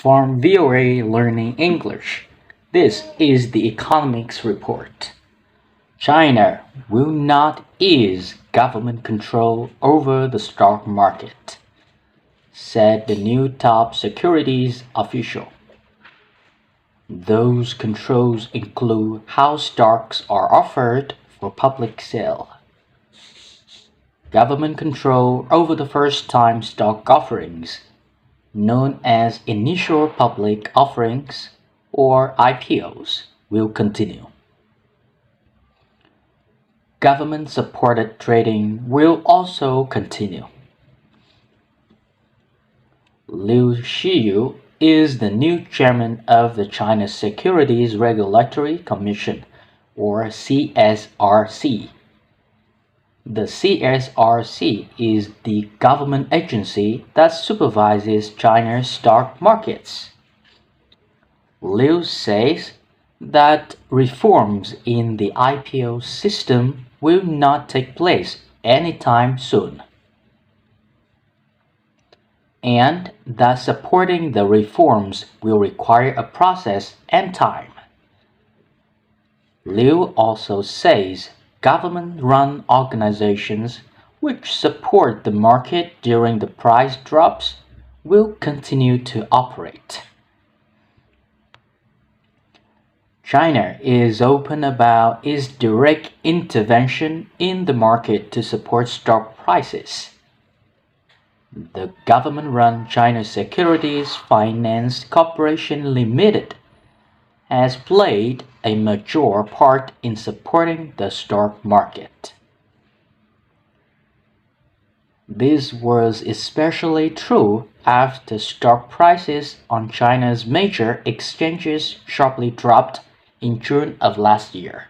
From VOA Learning English, this is the Economics Report. China will not ease government control over the stock market, said the new top securities official. Those controls include how stocks are offered for public sale. Government control over the first-time stock offerings, known as initial public offerings or IPOs, will continue. Government-supported trading will also continue. Liu Xiyu is the new chairman of the China Securities Regulatory Commission, or CSRC. The CSRC is the government agency that supervises China's stock markets. Liu says that reforms in the IPO system will not take place anytime soon, and that supporting the reforms will require a process and time. Liu also says government-run organizations which support the market during the price drops will continue to operate. China is open about its direct intervention in the market to support stock prices. The government-run China Securities Finance Corporation Limited has played a major part in supporting the stock market. This was especially true after stock prices on China's major exchanges sharply dropped in June of last year.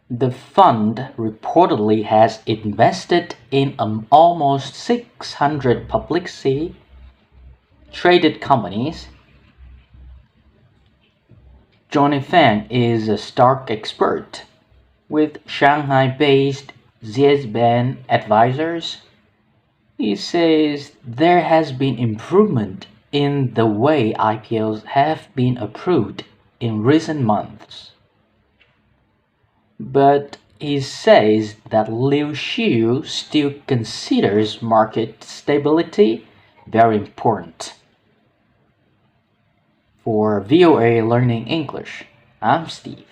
The fund reportedly has invested in almost 600 publicly traded companies. Johnny Fang is a stock expert with Shanghai-based Zhezban Advisors. He says there has been improvement in the way IPOs have been approved in recent months. But he says that Liu Xiyu still considers market stability very important. For VOA Learning English, I'm Steve.